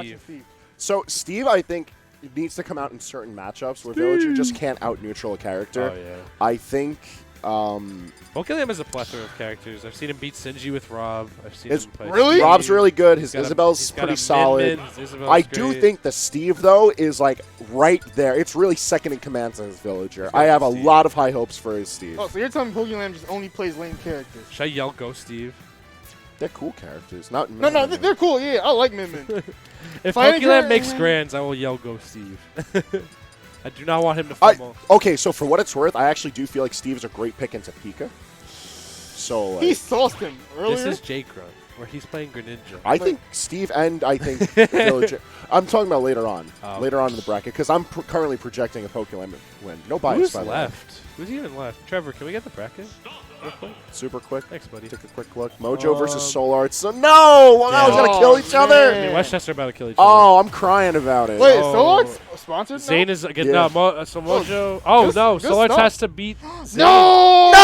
Steve. So Steve, I think, needs to come out in certain matchups where Villager just can't out-neutral a character. Oh, yeah. I think... Pokelam has a plethora of characters. I've seen him beat Sinji with Rob. I've seen him play Really? Steve. Rob's really good. His He's got Isabel's he's got pretty a solid. Min-Min. His Isabel's I do great. think the Steve, though, is like right there. It's really second in command to his Villager. I have a Steve. lot of high hopes for his Steve. Oh, so you're telling me Pokelam just only plays lame characters? Should I yell Go Steve? They're cool characters. Not No, they're cool. Yeah, I like Min-Min. If Fighting Pokelam Grands- makes grands, I will yell Go Steve. I do not want him to fumble. Okay, so for what it's worth, I actually do feel like Steve is a great pick into Pika. So like, He sauced him earlier. This is JayGrunt, where he's playing Greninja. I think Steve and I think Villager. I'm talking about later on. Oh. Later on in the bracket, because I'm currently projecting a Pokelam win. No bias, Who's by the way. left? Who's even left? Trevor, can we get the bracket? Real quick? Super quick. Thanks, buddy. Take a quick look. Mojo versus Solar Arts. So no! Well, now Yeah. it's gonna kill each other. man. I mean, Westchester about to kill each other. Oh, I'm crying about it. Wait, Oh. Solar's sponsored? Zane now? is again. Yeah. No, so Mojo. Oh good- no, good Solarts stuff. has to beat. Zane. No! No!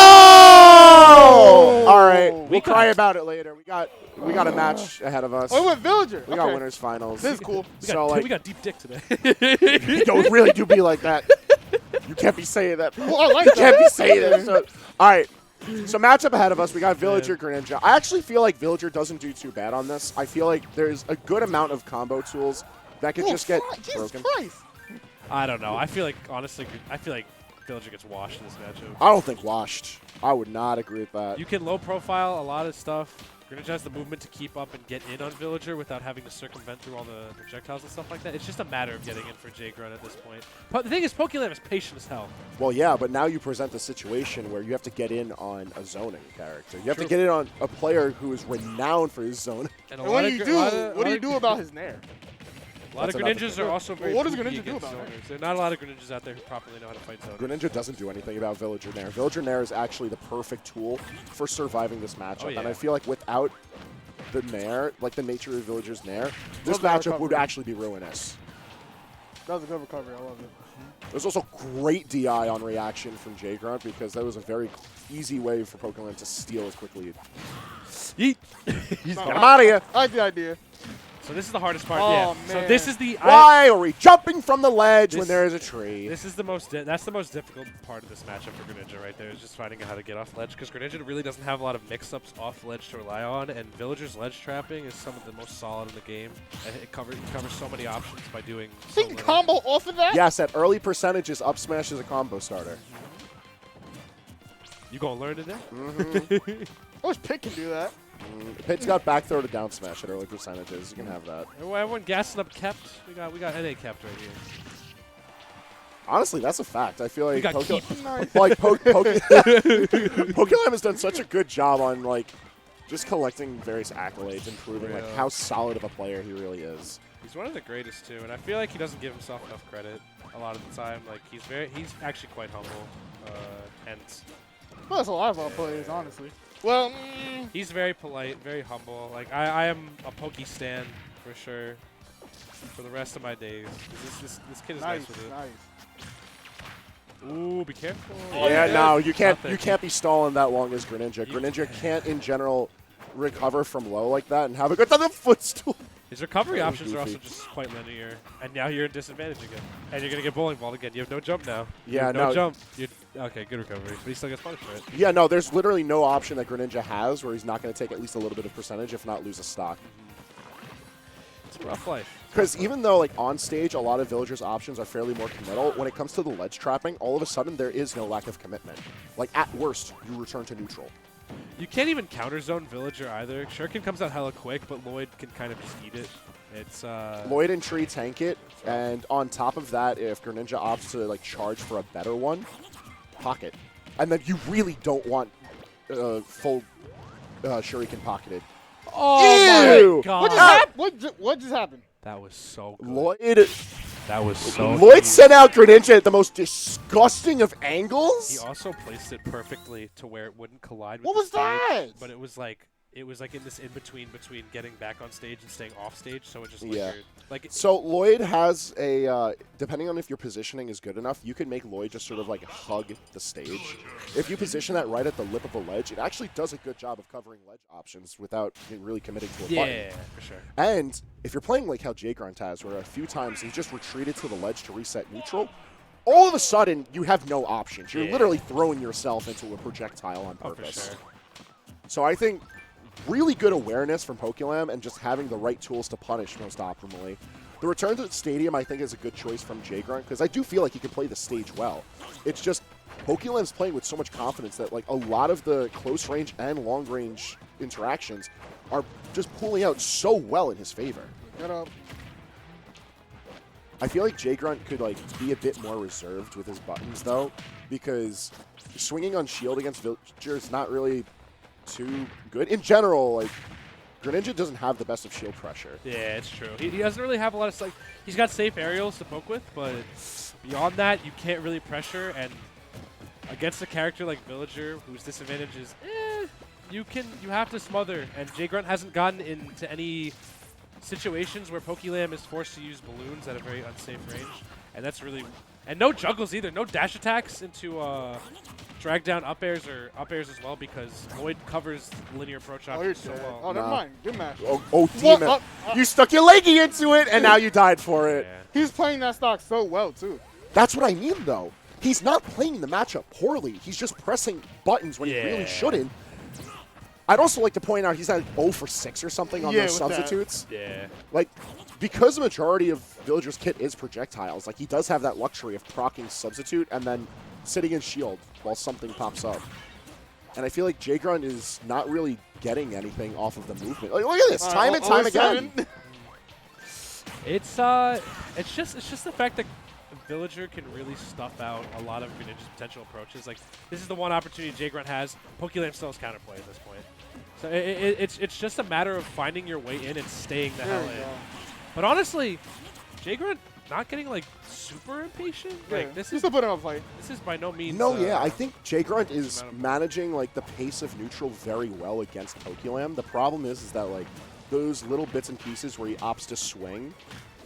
All right, We we'll got- cry about it later. We got a match ahead of us. Oh, with Villager. We got Okay. winners finals. This is cool. We So got, like, we got deep dick today. don't really do be like that. You can't be saying that. Well, I like You can't be that. saying that. So, all right. So matchup ahead of us, we got Villager, Greninja. I actually feel like Villager doesn't do too bad on this. I feel like there's a good amount of combo tools that could Oh, just get Jesus broken. Christ. I don't know. I feel like honestly, I feel like Villager gets washed in this matchup. I don't think washed. I would not agree with that. You can low profile a lot of stuff. Greninja has the movement to keep up and get in on Villager without having to circumvent through all the projectiles and stuff like that. It's just a matter of getting in for JayGrunt at this point. But the thing is, Pokelam is patient as hell. Well, yeah, but now you present the situation where you have to get in on a zoning character. You have True. to get in on a player who is renowned for his zone. And a And lot when of you gr- do, lot of- what do lot you of do gr- about his Nair? A lot of That's another Greninjas thing. are also very What does poopy Greninja do against about it? zoners. There are not a lot of Greninjas out there who properly know how to fight zoners. Greninja doesn't do anything about Villager Nair. Villager Nair is actually the perfect tool for surviving this matchup. Oh, yeah. And I feel like without the Nair, like the nature of Villager's Nair, this Love that matchup would recovery. actually be ruinous. That was a good recovery. I love it. There's also great DI on reaction from JayGrunt because that was a very easy way for Pokelam to steal his quick lead. Yeet. Get him out of here. I like the idea. So this is the hardest part. Oh, yeah. So man. this is the. Why are we jumping from the ledge when This- there is a tree? This is the most. That's the most difficult part of this matchup for Greninja right there. Is just finding out how to get off ledge because Greninja really doesn't have a lot of mix-ups off ledge to rely on, and Villager's ledge trapping is some of the most solid in the game. And it covers so many options by doing. So Think little. combo off of that? Yes, at early percentages, up smash is a combo starter. You gonna learn today? I wish Pit can do that. Pit's got back throw to down smash at early percentages. You can have that. Everyone gassing up kept. We got NA kept right here. Honestly, that's a fact. I feel We like got Poke- keep. like Pokelam has done such a good job on like just collecting various accolades and proving like Yeah. how solid of a player he really is. He's one of the greatest too, and I feel like he doesn't give himself enough credit a lot of the time. Like he's actually quite humble, and Well, that's a lot of our players, honestly. Well, he's very polite, very humble. Like I am a Poke stan for sure for the rest of my days. This kid is nice, nice, with it. nice. Ooh, be careful. Oh, yeah, yeah. no, you can't Nothing. be stalling that long as Greninja. Greninja can't in general recover from low like that and have a good time footstool. His recovery That was options are also goofy. just quite linear, and now you're at disadvantage again, and you're gonna get bowling balled again. You have no jump now. You Yeah, have no no. jump. Okay, good recovery, but he still gets punished for it. Yeah, no, there's literally no option that Greninja has where he's not going to take at least a little bit of percentage, if not lose a stock. It's a rough life. Because even though, like, on stage, a lot of Villagers' options are fairly more committal, when it comes to the ledge trapping, all of a sudden there is no lack of commitment. Like, at worst, you return to neutral. You can't even counter zone Villager either. Shuriken comes out hella quick, but Lloyd can kind of just eat it. It's Lloyd and Tree tank it, and on top of that, if Greninja opts to, like, charge for a better one, pocket. And then you really don't want full Shuriken pocketed. oh Ew! my god! What just happened? That was so good. Lloyd That was so Lloyd good. sent out Greninja at the most disgusting of angles? He also placed it perfectly to where it wouldn't collide with What the was stage, that? but it was like in this in between getting back on stage and staying off stage, so it just Yeah. lingered. Like, So Lloyd has a, depending on if your positioning is good enough, you can make Lloyd just sort of like hug the stage. If you position that right at the lip of a ledge, it actually does a good job of covering ledge options without really committing to a button. yeah, for sure. And if you're playing like how JayGrunt has, where a few times he just retreated to the ledge to reset neutral, all of a sudden you have no options. You're literally throwing yourself into a projectile on purpose. For sure. So I think really good awareness from Pokelam and just having the right tools to punish most optimally. The return to the stadium, I think, is a good choice from JayGrunt because I do feel like he can play the stage well. It's just Pokelam's playing with so much confidence that like a lot of the close range and long range interactions are just pulling out so well in his favor. Get up. I feel like JayGrunt could like be a bit more reserved with his buttons though, because swinging on shield against Villager is not really too good. In general, like, Greninja doesn't have the best of shield pressure. Yeah, it's true. He doesn't really have a lot of, like, he's got safe aerials to poke with, but beyond that, you can't really pressure, and against a character like Villager, whose disadvantage is, you have to smother, and JayGrunt hasn't gotten into any situations where Pokelam is forced to use balloons at a very unsafe range, and that's really, and no juggles either, no dash attacks into, drag down up airs or up airs as well because Lloyd covers linear approach options so well. Oh, never mind. Good match. Oh, damn it. You stuck your leggy into it, and now you died for it. Yeah. He's playing that stock so well, too. That's what I mean, though. He's not playing the matchup poorly. He's just pressing buttons when he really shouldn't. I'd also like to point out he's at 0 for 6 or something on those substitutes. Yeah. Like, because the majority of Villager's kit is projectiles, like, he does have that luxury of proccing substitute and then sitting in shield while something pops up. And I feel like JayGrunt is not really getting anything off of the movement. Like, look at this, time and time again. It's just the fact that Villager can really stuff out a lot of Greninja's potential approaches. Like, this is the one opportunity JayGrunt has. Pokelam still has counterplay at this point. So it's just a matter of finding your way in and staying the hell in. But honestly, JayGrunt not getting like super impatient. Like this is still putting up a fight. This is by no means. No, yeah, I think JayGrunt is managing like the pace of neutral very well against Pokelam. The problem is that like those little bits and pieces where he opts to swing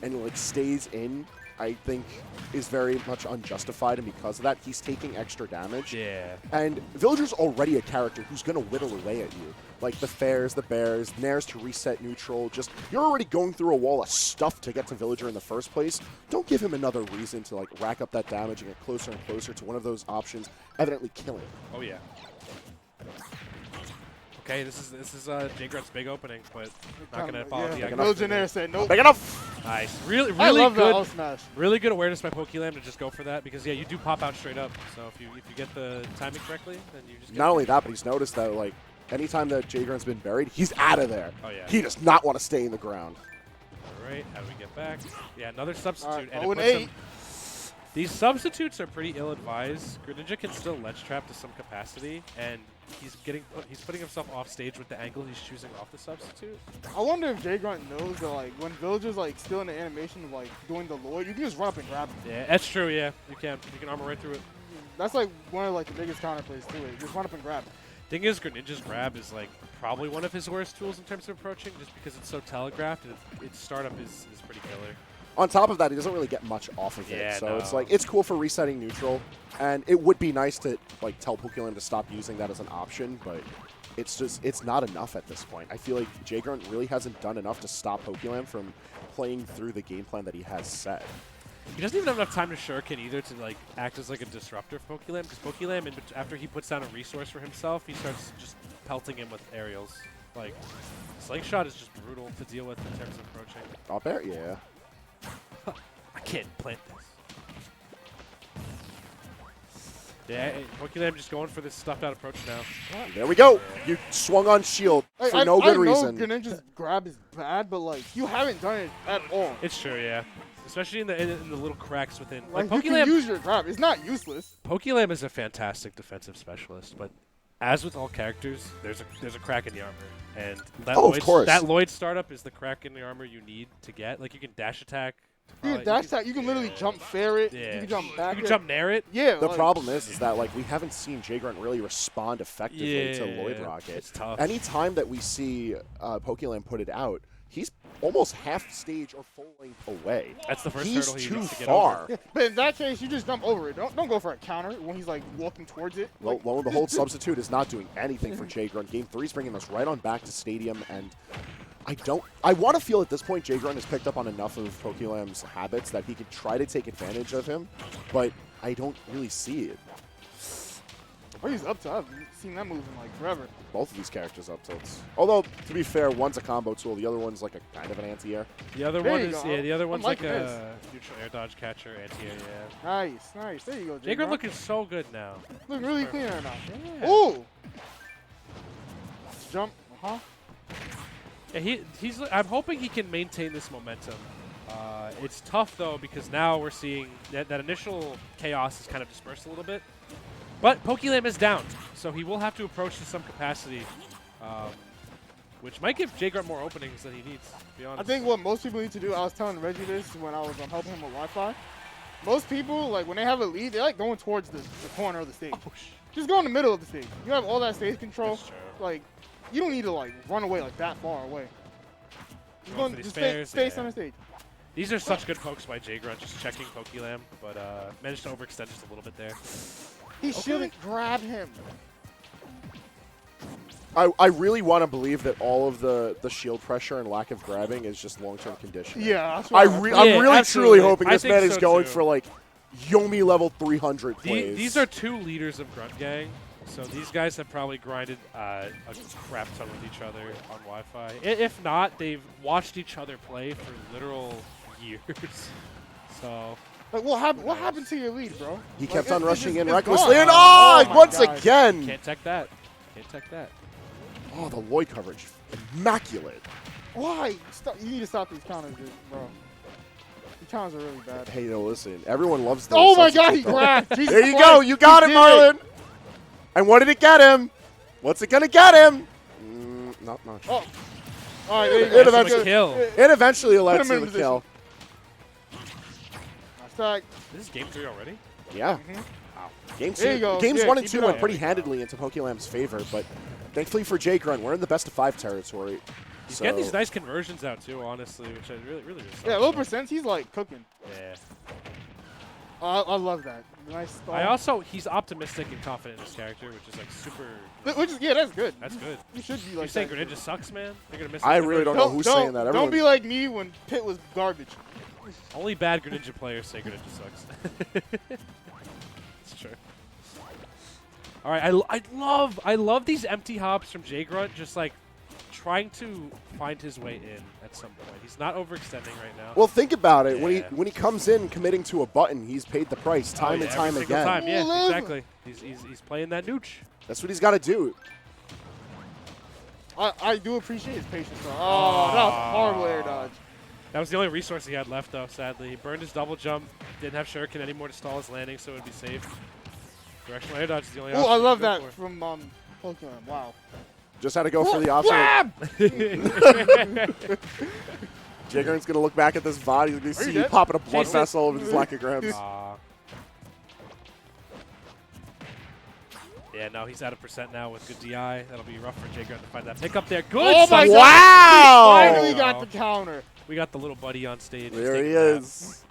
and like stays in, I think is very much unjustified, and because of that, he's taking extra damage. Yeah. And Villager's already a character who's going to whittle away at you. Like the Fairs, the Bears, Nairs to reset neutral. Just, you're already going through a wall of stuff to get to Villager in the first place. Don't give him another reason to like rack up that damage and get closer and closer to one of those options, evidently killing. Oh yeah. Okay, this is JayGrunt's big opening, but not gonna follow the Villager Nair said nope. Big enough. Nice. Really I love good. That smash. Really good awareness by Pokelam to just go for that because yeah, you do pop out straight up. So if you get the timing correctly, then you just. Not only that, but he's noticed that like anytime that JayGrunt's been buried, he's out of there. Oh yeah. He does not want to stay in the ground. All right, how do we get back? Yeah, another substitute. Right, and it puts him, these substitutes are pretty ill-advised. Greninja can still ledge trap to some capacity, and he's putting himself off stage with the angle he's choosing off the substitute. I wonder if JayGrunt knows that like when Villager's like still in the animation of like doing the Lloyd, you can just run up and grab him. Yeah, that's true. Yeah, you can armor right through it. That's like one of like the biggest counterplays to it. Just run up and grab him. Thing is, Greninja's grab is like probably one of his worst tools in terms of approaching, just because it's so telegraphed and its startup is pretty killer. On top of that, he doesn't really get much off of it. So it's like, it's cool for resetting neutral, and it would be nice to like tell Pokelam to stop using that as an option, but it's not enough at this point. I feel like JayGrunt really hasn't done enough to stop Pokelam from playing through the game plan that he has set. He doesn't even have enough time to shuriken either to like act as like a disruptor for Pokelam, because Pokelam, after he puts down a resource for himself, he starts just pelting him with aerials. Like, Slingshot is just brutal to deal with in terms of approaching. Up air, yeah. I can't plant this. Yeah, Pokelam just going for this stuffed out approach now. There we go. You swung on shield for no good reason. I know Greninja's grab is bad, but like you haven't done it at all. It's true, yeah. Especially in the little cracks within. Like you can use your grab. It's not useless. Pokelam is a fantastic defensive specialist, but as with all characters, there's a crack in the armor, and that Lloyd startup is the crack in the armor you need to get. Like you can dash attack. You can dash attack. You can literally jump fair it. Yeah. You can jump back. You can jump nair it. Yeah. The problem is that like we haven't seen JayGrunt really respond effectively to Lloyd Rocket. It's tough. Anytime that we see Pokelam put it out, he's almost half stage or full length away. That's the first He's hurdle he too needs to get far. over. Yeah, but in that case, you just jump over it. Don't go for a counter when he's like walking towards it. Lo and behold, Substitute is not doing anything for JayGrunt. Game 3 is bringing us right on back to Stadium, and I want to feel at this point JayGrunt has picked up on enough of Pokelam's habits that he could try to take advantage of him, but I don't really see it. Oh, he's up to. I've seen that move in like forever. Both of these characters up tilts. Although, to be fair, one's a combo tool, the other one's like a kind of an anti-air. The other There one you is go. the other one's I'm like liking this. a neutral air dodge catcher, anti-air. Yeah. Nice, nice. There you go, JayGrunt JayGrunt. looking so good now. Looking really clean right now. Yeah. Ooh. Jump. Yeah, I'm hoping he can maintain this momentum. It's tough though because now we're seeing that initial chaos is kind of dispersed a little bit. But Pokelam is down, so he will have to approach to some capacity, which might give JayGrunt more openings than he needs, to be honest. I think what most people need to do, I was telling Reggie this when I was helping him with Wi-Fi. Most people, like when they have a lead, they like going towards the corner of the stage. Oh, Just go in the middle of the stage. You have all that stage control. That's true. Like, you don't need to like run away like that far away. Going for these Just spares, stay yeah. center stage. These are such good pokes by JayGrunt, just checking Pokelam, but managed to overextend just a little bit there. He shouldn't grab him. I really want to believe that all of the shield pressure and lack of grabbing is just long-term conditioning. Yeah, that's I'm what really absolutely. truly hoping I this think man is so, going too. for like Yomi level 300 plays. These are two leaders of Grunt Gang, so these guys have probably grinded a crap ton with each other on Wi-Fi. If not, they've watched each other play for literal years. So Like, what happened to your lead, bro? He Like, kept on rushing in it's recklessly, gone. and my once God. again! can't tech that. Can't tech that. Oh, the Lloyd coverage. Immaculate. Why? You need to stop these counters, dude, bro. The counters are really bad. Hey, no, listen. Everyone loves the Oh my God, he substitute though. grabbed. Jesus There you Christ, go. You got he it, did Marlon. And what did it get him? What's it going to get him? Not much. Oh. All right, there you It go. eventually- kill. It eventually led Put him to in the position. kill. Nice tag. This is game 3 already? Yeah. Mhm. Game There you two, go. games Yeah, 1 and keep 2 it went up. pretty handedly into Pokelam's favor, but thankfully for JayGrunt, we're in the best of 5 territory. He's So- getting these nice conversions out too, honestly, which I really just Yeah, low percent. He's like cooking. Yeah. I love that. Nice. He's optimistic and confident in his character, which is like super. Which is, yeah, that's good. That's good. You should be You're like saying that. Greninja sucks, man? They're gonna miss. I his really don't conversion? know who's saying that. Don't Everyone- be like me when Pitt was garbage. Only bad Greninja players say Greninja sucks. It's true. All right, I love these empty hops from JayGrunt, just like trying to find his way in at some point. He's not overextending right now. Well, think about it. Yeah. When he comes in committing to a button, he's paid the price time and time every single again. time. Yeah, Live. exactly. He's playing that nooch. That's what he's got to do. I do appreciate his patience, though. Oh, that was a horrible air dodge. That was the only resource he had left, though, sadly. He burned his double jump, didn't have Shuriken anymore to stall his landing, so it would be safe. Directional air dodge is the only Oh, option I to love go that for. from Pokemon. Wow. Just had to go for the option. Grab! JayGrunt's going to look back at this VOD. He's going to see you dead? popping a blood Jason. vessel over these lack of grabs. Aw. Yeah, no, he's out of percent now with good DI. That'll be rough for JayGrunt to find that pick up there. Good. Oh my Sunset. God. Wow! Finally got Wow. the counter. We got the little buddy on stage. He's There taking he that. is.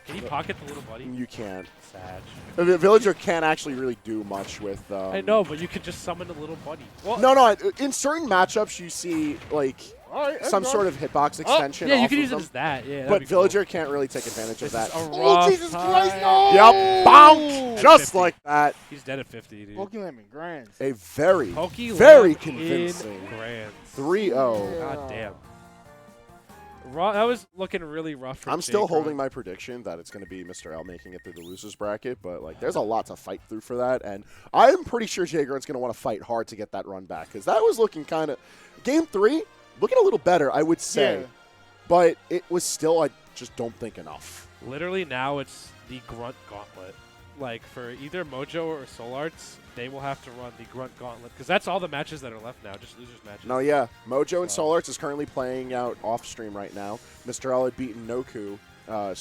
Can he pocket the little buddy? You can't. Sad. The villager can't actually really do much with. I know, but you could just summon a little buddy. Well, No. In certain matchups, you see like All right, some sort of hitbox extension. yeah, you off could of use it them. as that. Yeah, that'd But be cool. villager can't really take advantage of This that. is a Oh, rough Jesus time. Christ, no! Yep, bonk, At just 50. like that. He's dead at 50, dude. Pokemon and Grands. A very, Pokelam very in convincing Grands. 3-0. God damn. That was looking really rough for I'm still JayGrunt. holding my prediction that it's going to be Mr. L making it through the losers bracket, but like there's a lot to fight through for that, and I'm pretty sure JayGrunt's going to want to fight hard to get that run back because that was looking kind of game 3, looking a little better, I would say, Yeah. but it was still I just don't think enough. Literally now it's the Grunt Gauntlet. Like for either Mojo or Soul Arts, they will have to run the Grunt Gauntlet because that's all the matches that are left now, just losers matches. No, yeah, Mojo and So- Soul Arts is currently playing out off stream right now. Mr. L had beaten Noku, so